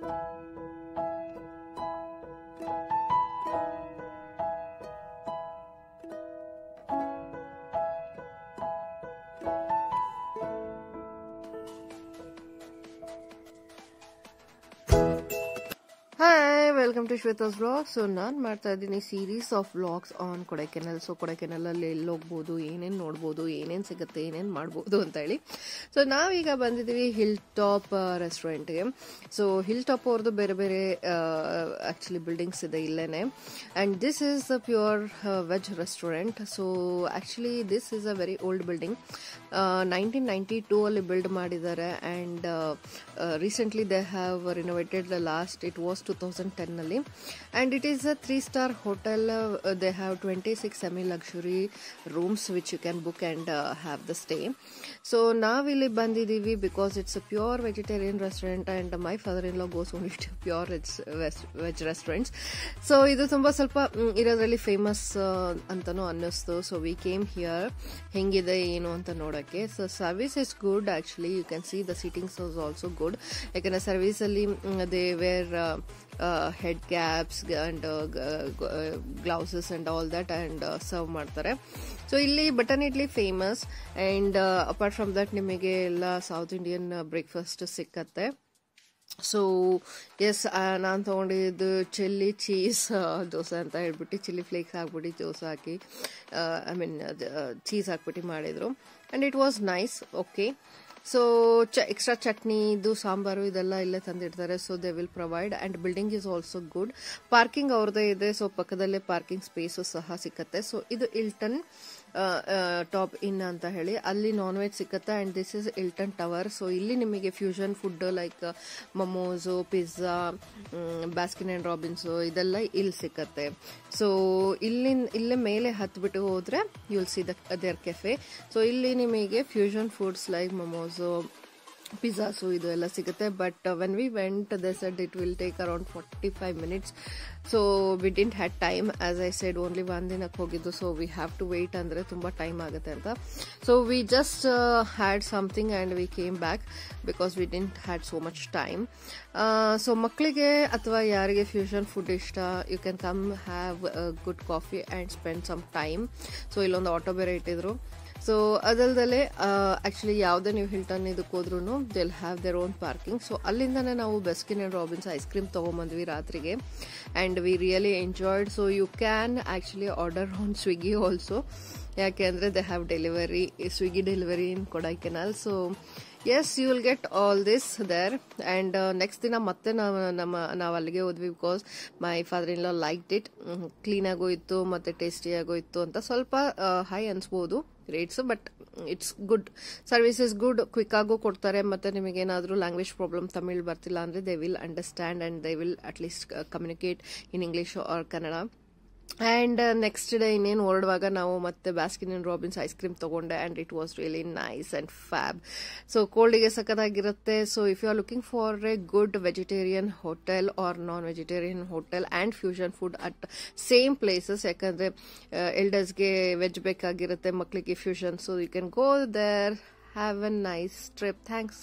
Hi, welcome to Shweta's vlog. So ನಾನು ಮಾಡ್ತಾ ಇದ್ದೀನಿ series of vlogs on Kodaikanal. So ಕೊಡೈಕೆನಲಲ್ಲಿ ಎಲ್ಲಿ ಹೋಗ್ಬೋದು, ಏನೇನು ನೋಡ್ಬೋದು, ಏನೇನು ಸಿಗುತ್ತೆ, ಏನೇನು ಮಾಡ್ಬೋದು ಅಂತ ಹೇಳಿ. ಸೊ ನಾವೀಗ ಬಂದಿದ್ದೀವಿ ಹಿಲ್ ಟಾಪ್ ರೆಸ್ಟೋರೆಂಟ್ಗೆ. ಸೊ ಹಿಲ್ ಟಾಪ್ ಅವ್ರದ್ದು ಬೇರೆ ಬೇರೆ ಆ್ಯಕ್ಚುಲಿ ಬಿಲ್ಡಿಂಗ್ಸ್ ಇದೆ ಇಲ್ಲೇನೆ. And this is a pure veg restaurant. So actually this is a very old building. 1992 ಅಲ್ಲಿ ಬಿಲ್ಡ್ ಮಾಡಿದ್ದಾರೆ. And recently they have renovated the last, it was 2010 ನಲ್ಲಿ. And it is a 3-star hotel. They have 26 semi-luxury rooms which you can book and have the stay. So navilli bandidivi because it's a pure vegetarian restaurant and my father-in-law goes only to pure veg restaurants. So idu tumba salpa iradralli famous antano annistu. So we came here hengide enu anta nodake. So service is good actually. You can see the seatings is also good. Like service alli they wear head caps and glouses and all that and serve ಮಾಡ್ತಾರೆ. So ಇಲ್ಲಿ button idli famous. And apart from that ನಿಮಗೆ ಎಲ್ಲ south Indian breakfast ಸಿಕ್ಕತ್ತೆ. So yes, ನಾನು ತೊಗೊಂಡಿದ್ದು chilli cheese dosa ಅಂತ ಹೇಳ್ಬಿಟ್ಟು chilli flakes ಹಾಕ್ಬಿಟ್ಟು ದೋಸೆ ಹಾಕಿ ಚೀಸ್ ಹಾಕ್ಬಿಟ್ಟು ಮಾಡಿದ್ರು. And it was nice. Okay. So extra chutney ಇದು ಸಾಂಬಾರು ಇದೆಲ್ಲ ಇಲ್ಲೇ ತಂದಿಡ್ತಾರೆ. So they will provide. And building is also good. Parking ಅವ್ರದ್ದೇ ಇದೆ. ಸೊ ಪಕ್ಕದಲ್ಲೇ ಪಾರ್ಕಿಂಗ್ ಸ್ಪೇಸು ಸಹ ಸಿಕ್ಕತ್ತೆ. ಸೊ ಇದು ಇಲ್ಟನ್ ಟಾಪ್ ಇನ್ ಅಂತ ಹೇಳಿ, ಅಲ್ಲಿ ನಾನ್ ವೆಜ್ ಸಿಕ್ಕತ್ತೆ. And this is Hilton tower. So ಇಲ್ಲಿ ನಿಮಗೆ fusion food like momos, pizza, Baskin and Robbins ಇದೆಲ್ಲ ಇಲ್ಲಿ ಸಿಕ್ಕತ್ತೆ. ಸೊ ಇಲ್ಲೇ ಮೇಲೆ ಹತ್ಬಿಟ್ಟು ಹೋದ್ರೆ you'll see there cafe. So ಇಲ್ಲಿ ನಿಮಗೆ fusion foods like momos, pizzas ಇದು ಎಲ್ಲ ಸಿಗುತ್ತೆ. But when we went they said it will take around 45 minutes. So we didn't had time. As I said only ಒಂದು ದಿನಕ್ಕೆ ಹೋಗಿದ್ದು. So we have to wait ಅಂದರೆ ತುಂಬ ಟೈಮ್ ಆಗುತ್ತೆ ಅಂತ. So we just had something and we came back because we didn't had so much time. So ಮಕ್ಕಳಿಗೆ ಅಥವಾ ಯಾರಿಗೆ ಫ್ಯೂಷನ್ ಫುಡ್ ಇಷ್ಟ, you can come have good coffee and spend some time. So ಇಲ್ಲೊಂದು auto ಬೇರೆ ಇಟ್ಟಿದ್ರು. So ಅದಲ್ದಲ್ಲೇ actually ಯಾವುದೇ ನೀವು Hilton ಇದಕ್ಕೆ ಹೋದ್ರೂ they will have their own parking. So ಅಲ್ಲಿಂದನೇ ನಾವು Baskin and Robbins ice cream ತೊಗೊಂಬಂದ್ವಿ ರಾತ್ರಿಗೆ. And we really enjoyed. So you can actually order on Swiggy also. ಯಾಕೆ ಅಂದರೆ they have delivery, Swiggy delivery in Kodaikanal. So yes, you will get all this there. And next ದಿನ ಮತ್ತೆ ನಾವು ಅಲ್ಲಿಗೆ ಹೋದ್ವಿ because my father in law liked it. ಕ್ಲೀನಾಗೂ ಇತ್ತು ಮತ್ತು ಟೇಸ್ಟಿಯಾಗೂ ಇತ್ತು ಅಂತ. ಸ್ವಲ್ಪ ಹೈ ಅನ್ಸ್ಬೋದು rates, but it's good. Service is good. Quick ಆಗು ಕೊಡ್ತಾರೆ. ಮತ್ತು ನಿಮಗೇನಾದರೂ ಲ್ಯಾಂಗ್ವೇಜ್ ಪ್ರಾಬ್ಲಮ್, ತಮಿಳ್ ಬರ್ತಿಲ್ಲ ಅಂದರೆ they will understand and they will at least communicate in English or Kannada. And next day ಇನ್ನೇನು ಹೊರಡುವಾಗ ನಾವು ಮತ್ತೆ Baskin and Robbins ice cream ತೊಗೊಂಡೆ. And it was really nice and fab. So ಕೋಲ್ಡಿಗೆ ಸಖತ್ತಾಗಿರುತ್ತೆ. So if you are looking for a good vegetarian hotel or non vegetarian hotel and fusion food at same places, ಯಾಕಂದರೆ ಎಲ್ಡರ್ಸ್ಗೆ veg ಬೇಕಾಗಿರುತ್ತೆ, ಮಕ್ಕಳಿಗೆ fusion. So you can go there. Have a nice trip. Thanks.